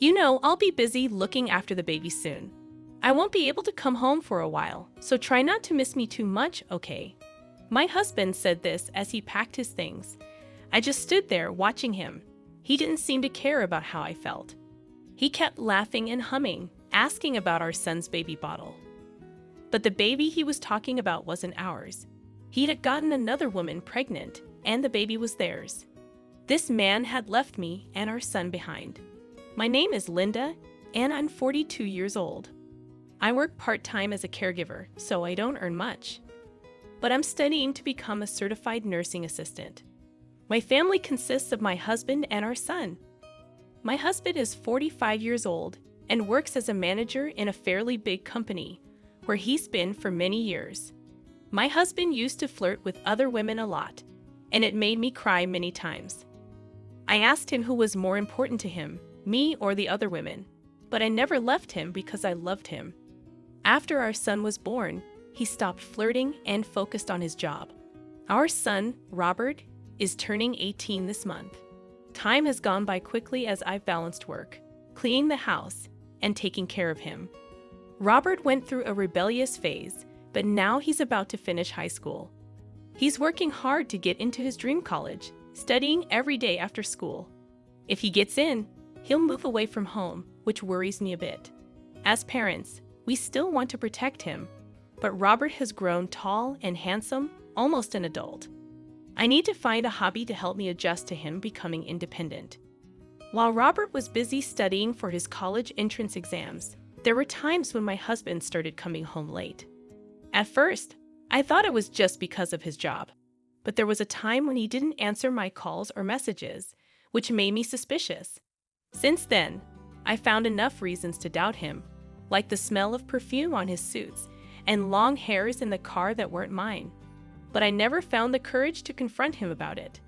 I'll be busy looking after the baby soon. I won't be able to come home for a while, so try not to miss me too much, okay? My husband said this as he packed his things. I just stood there watching him. He didn't seem to care about how I felt. He kept laughing and humming, asking about our son's baby bottle. But the baby he was talking about wasn't ours. He'd gotten another woman pregnant, and the baby was theirs. This man had left me and our son behind. My name is Linda, and I'm 42 years old. I work part-time as a caregiver, so I don't earn much. But I'm studying to become a certified nursing assistant. My family consists of my husband and our son. My husband is 45 years old and works as a manager in a fairly big company, where he's been for many years. My husband used to flirt with other women a lot, and it made me cry many times. I asked him who was more important to him, me or the other women, but I never left him because I loved him. After our son was born, he stopped flirting and focused on his job. Our son, Robert, is turning 18 this month. Time has gone by quickly as I've balanced work, cleaning the house, and taking care of him. Robert went through a rebellious phase, but now he's about to finish high school. He's working hard to get into his dream college, studying every day after school. If he gets in, he'll move away from home, which worries me a bit. As parents, we still want to protect him, but Robert has grown tall and handsome, almost an adult. I need to find a hobby to help me adjust to him becoming independent. While Robert was busy studying for his college entrance exams, there were times when my husband started coming home late. At first, I thought it was just because of his job, but there was a time when he didn't answer my calls or messages, which made me suspicious. Since then, I found enough reasons to doubt him, like the smell of perfume on his suits and long hairs in the car that weren't mine. But I never found the courage to confront him about it.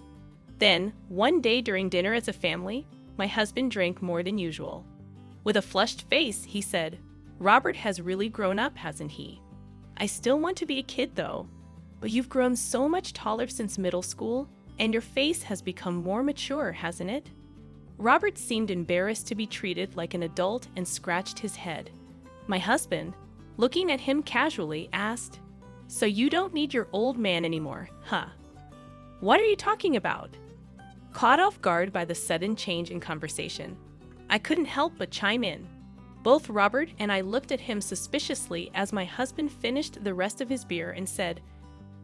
Then, one day during dinner as a family, my husband drank more than usual. With a flushed face, he said, "Robert has really grown up, hasn't he? I still want to be a kid though, but you've grown so much taller since middle school, and your face has become more mature, hasn't it?" Robert seemed embarrassed to be treated like an adult and scratched his head. My husband, looking at him casually, asked, "So you don't need your old man anymore, huh?" "What are you talking about?" Caught off guard by the sudden change in conversation, I couldn't help but chime in. Both Robert and I looked at him suspiciously as my husband finished the rest of his beer and said,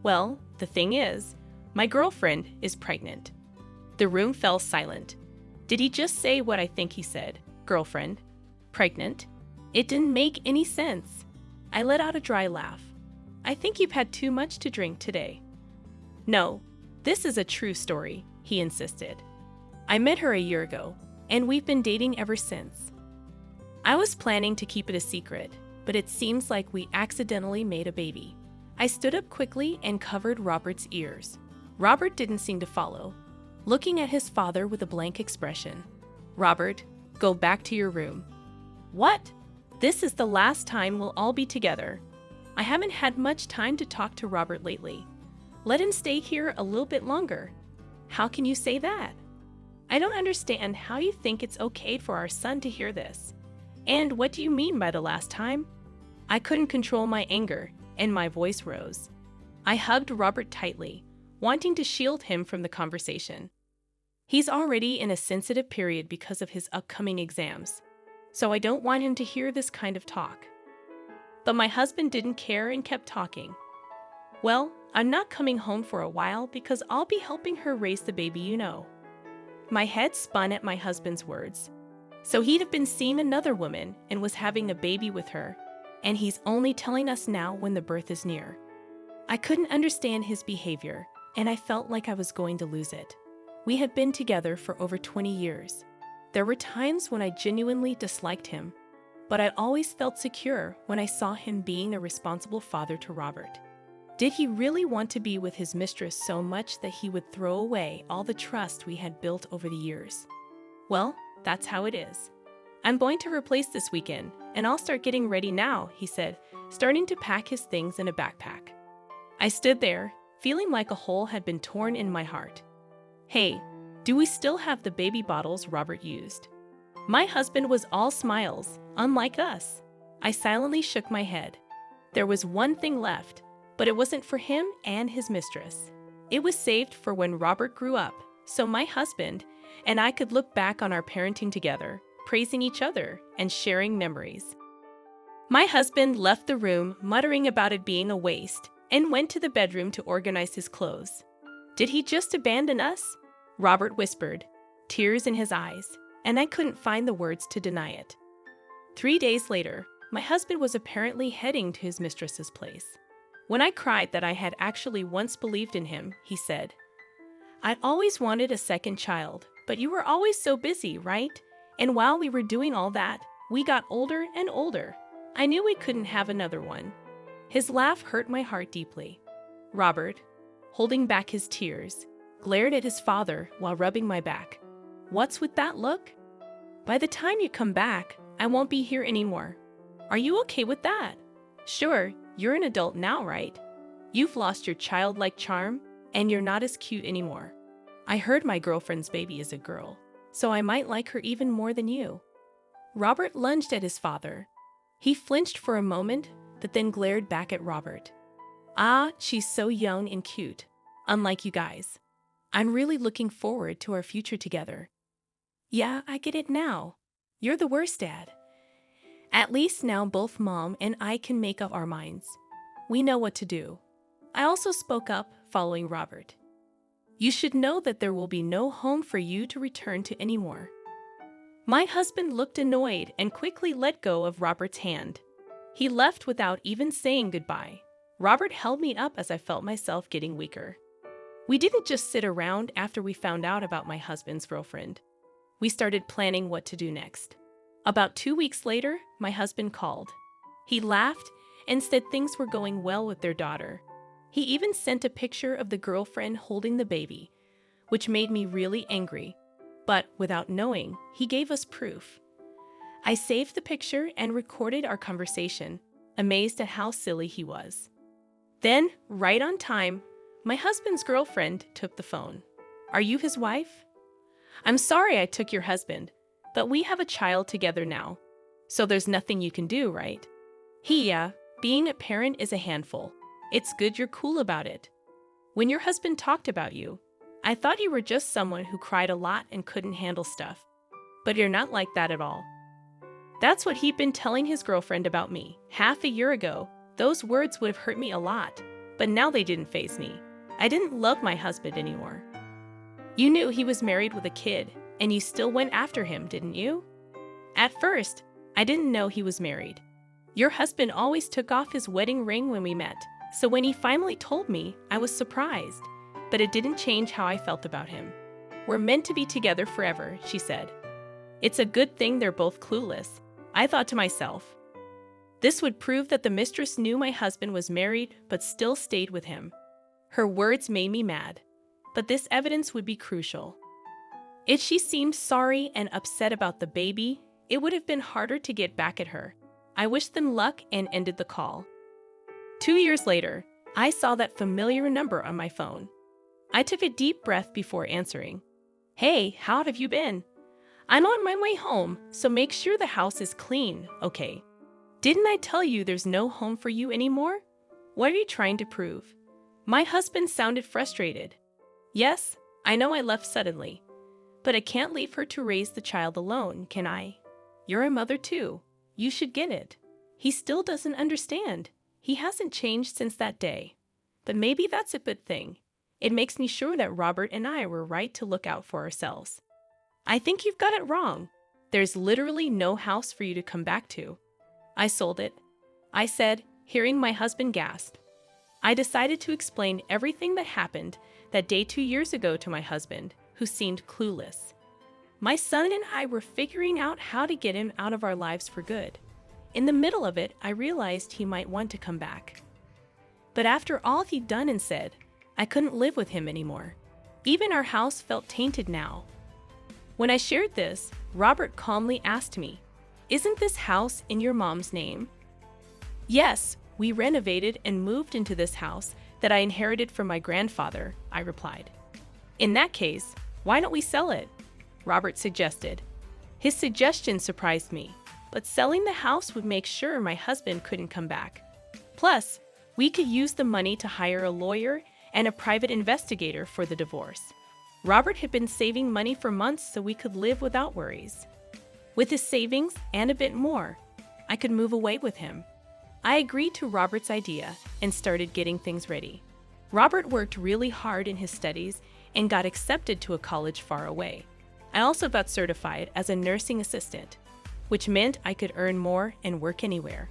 "Well, the thing is, my girlfriend is pregnant." The room fell silent. Did he just say what I think he said? Girlfriend? Pregnant? It didn't make any sense. I let out a dry laugh. "I think you've had too much to drink today." "No, this is a true story," he insisted. "I met her a year ago, and we've been dating ever since. I was planning to keep it a secret, but it seems like we accidentally made a baby." I stood up quickly and covered Robert's ears. Robert didn't seem to follow, looking at his father with a blank expression. "Robert, go back to your room." "What? This is the last time we'll all be together. I haven't had much time to talk to Robert lately. Let him stay here a little bit longer." "How can you say that? I don't understand how you think it's okay for our son to hear this. And what do you mean by the last time?" I couldn't control my anger, and my voice rose. I hugged Robert tightly, wanting to shield him from the conversation. He's already in a sensitive period because of his upcoming exams, so I don't want him to hear this kind of talk. But my husband didn't care and kept talking. "Well, I'm not coming home for a while because I'll be helping her raise the baby, you know." My head spun at my husband's words. So he'd have been seeing another woman and was having a baby with her, and he's only telling us now when the birth is near. I couldn't understand his behavior, and I felt like I was going to lose it. We had been together for over 20 years. There were times when I genuinely disliked him, but I always felt secure when I saw him being a responsible father to Robert. Did he really want to be with his mistress so much that he would throw away all the trust we had built over the years? Well, that's how it is. "I'm going to replace this weekend, and I'll start getting ready now," he said, starting to pack his things in a backpack. I stood there, feeling like a hole had been torn in my heart. "Hey, do we still have the baby bottles Robert used?" My husband was all smiles, unlike us. I silently shook my head. There was one thing left, but it wasn't for him and his mistress. It was saved for when Robert grew up, so my husband and I could look back on our parenting together, praising each other and sharing memories. My husband left the room, muttering about it being a waste, and went to the bedroom to organize his clothes. Did he just abandon us? Robert whispered, tears in his eyes, and I couldn't find the words to deny it. 3 days later, my husband was apparently heading to his mistress's place. When I cried that I had actually once believed in him, he said, "I'd always wanted a second child, but you were always so busy, right? And while we were doing all that, we got older and older. I knew we couldn't have another one." His laugh hurt my heart deeply. Robert, holding back his tears, glared at his father while rubbing my back. "What's with that look? By the time you come back, I won't be here anymore. Are you okay with that? Sure, you're an adult now, right? You've lost your childlike charm, and you're not as cute anymore. I heard my girlfriend's baby is a girl, so I might like her even more than you." Robert lunged at his father. He flinched for a moment, but then glared back at Robert. "Ah, she's so young and cute, unlike you guys. I'm really looking forward to our future together." "Yeah, I get it now. You're the worst, Dad. At least now both Mom and I can make up our minds. We know what to do." I also spoke up, following Robert. "You should know that there will be no home for you to return to anymore." My husband looked annoyed and quickly let go of Robert's hand. He left without even saying goodbye. Robert held me up as I felt myself getting weaker. We didn't just sit around after we found out about my husband's girlfriend. We started planning what to do next. About 2 weeks later, my husband called. He laughed and said things were going well with their daughter. He even sent a picture of the girlfriend holding the baby, which made me really angry. But without knowing, he gave us proof. I saved the picture and recorded our conversation, amazed at how silly he was. Then, right on time, my husband's girlfriend took the phone. "Are you his wife?" "I'm sorry I took your husband, but we have a child together now, so there's nothing you can do, right?" Yeah, being a parent is a handful. It's good you're cool about it. When your husband talked about you, I thought you were just someone who cried a lot and couldn't handle stuff. But you're not like that at all. That's what he'd been telling his girlfriend about me. Half a year ago, those words would have hurt me a lot, but now they didn't faze me. I didn't love my husband anymore. You knew he was married with a kid, and you still went after him, didn't you? At first, I didn't know he was married. Your husband always took off his wedding ring when we met, so when he finally told me, I was surprised, but it didn't change how I felt about him. "We're meant to be together forever," she said. "It's a good thing they're both clueless," I thought to myself. This would prove that the mistress knew my husband was married but still stayed with him. Her words made me mad, but this evidence would be crucial. If she seemed sorry and upset about the baby, it would have been harder to get back at her. I wished them luck and ended the call. 2 years later, I saw that familiar number on my phone. I took a deep breath before answering. "Hey, how have you been? I'm on my way home, so make sure the house is clean, okay? Didn't I tell you there's no home for you anymore? What are you trying to prove?" My husband sounded frustrated. "Yes, I know I left suddenly, but I can't leave her to raise the child alone, can I? You're a mother too. You should get it." He still doesn't understand. He hasn't changed since that day. But maybe that's a good thing. It makes me sure that Robert and I were right to look out for ourselves. "I think you've got it wrong. There's literally no house for you to come back to." "I sold it," I said, hearing my husband gasp. I decided to explain everything that happened that day 2 years ago to my husband, who seemed clueless. My son and I were figuring out how to get him out of our lives for good. In the middle of it, I realized he might want to come back. But after all he'd done and said, I couldn't live with him anymore. Even our house felt tainted now. When I shared this, Robert calmly asked me, "Isn't this house in your mom's name?" "Yes, we renovated and moved into this house that I inherited from my grandfather," I replied. "In that case, why don't we sell it?" Robert suggested. His suggestion surprised me, but selling the house would make sure my husband couldn't come back. Plus, we could use the money to hire a lawyer and a private investigator for the divorce. Robert had been saving money for months so we could live without worries. With his savings and a bit more, I could move away with him. I agreed to Robert's idea and started getting things ready. Robert worked really hard in his studies and got accepted to a college far away. I also got certified as a nursing assistant, which meant I could earn more and work anywhere.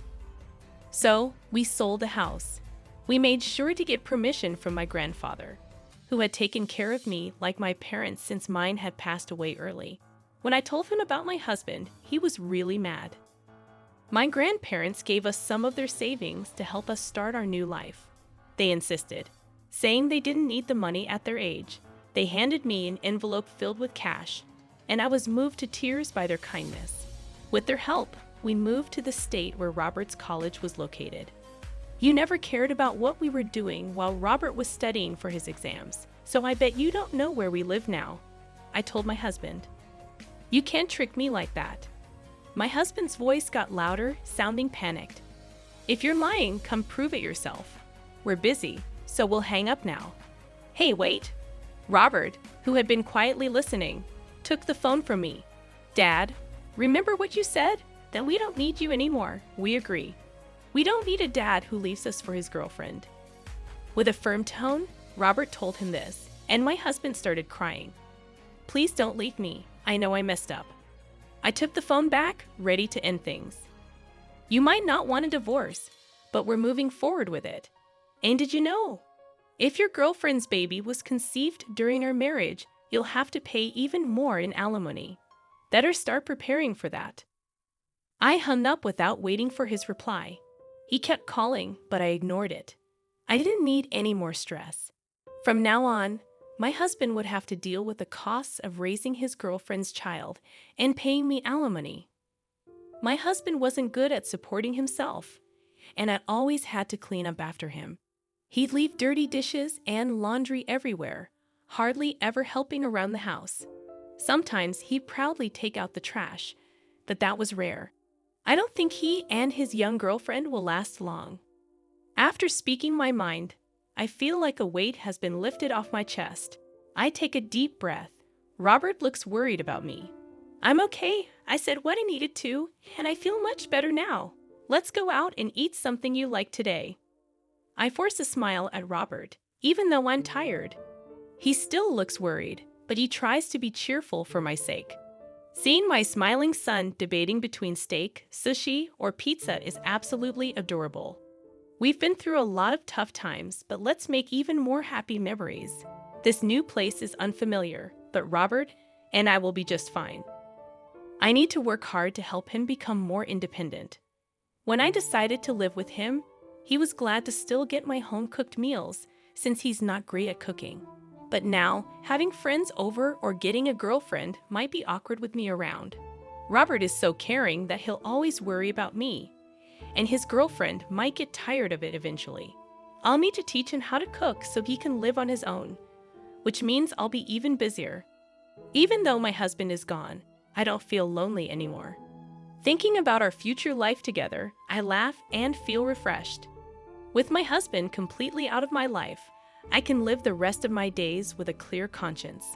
So, we sold the house. We made sure to get permission from my grandfather, who had taken care of me like my parents since mine had passed away early. When I told him about my husband, he was really mad. My grandparents gave us some of their savings to help us start our new life. They insisted, saying they didn't need the money at their age. They handed me an envelope filled with cash, and I was moved to tears by their kindness. With their help, we moved to the state where Robert's college was located. You never cared about what we were doing while Robert was studying for his exams, so I bet you don't know where we live now, I told my husband. You can't trick me like that. My husband's voice got louder, sounding panicked. If you're lying, come prove it yourself. We're busy, so we'll hang up now. Hey, wait. Robert, who had been quietly listening, took the phone from me. Dad, remember what you said? That we don't need you anymore. We agree. We don't need a dad who leaves us for his girlfriend. With a firm tone, Robert told him this, and my husband started crying. Please don't leave me. I know I messed up. I took the phone back, ready to end things. You might not want a divorce, but we're moving forward with it. And did you know? If your girlfriend's baby was conceived during our marriage, you'll have to pay even more in alimony. Better start preparing for that. I hung up without waiting for his reply. He kept calling, but I ignored it. I didn't need any more stress. From now on, my husband would have to deal with the costs of raising his girlfriend's child and paying me alimony. My husband wasn't good at supporting himself, and I always had to clean up after him. He'd leave dirty dishes and laundry everywhere, hardly ever helping around the house. Sometimes he'd proudly take out the trash, but that was rare. I don't think he and his young girlfriend will last long. After speaking my mind, I feel like a weight has been lifted off my chest. I take a deep breath. Robert looks worried about me. I'm okay. I said what I needed to, and I feel much better now. Let's go out and eat something you like today. I force a smile at Robert, even though I'm tired. He still looks worried, but he tries to be cheerful for my sake. Seeing my smiling son debating between steak, sushi, or pizza is absolutely adorable. We've been through a lot of tough times, but let's make even more happy memories. This new place is unfamiliar, but Robert and I will be just fine. I need to work hard to help him become more independent. When I decided to live with him, he was glad to still get my home-cooked meals since he's not great at cooking. But now, having friends over or getting a girlfriend might be awkward with me around. Robert is so caring that he'll always worry about me, and his girlfriend might get tired of it eventually. I'll need to teach him how to cook so he can live on his own, which means I'll be even busier. Even though my husband is gone, I don't feel lonely anymore. Thinking about our future life together, I laugh and feel refreshed. With my husband completely out of my life, I can live the rest of my days with a clear conscience.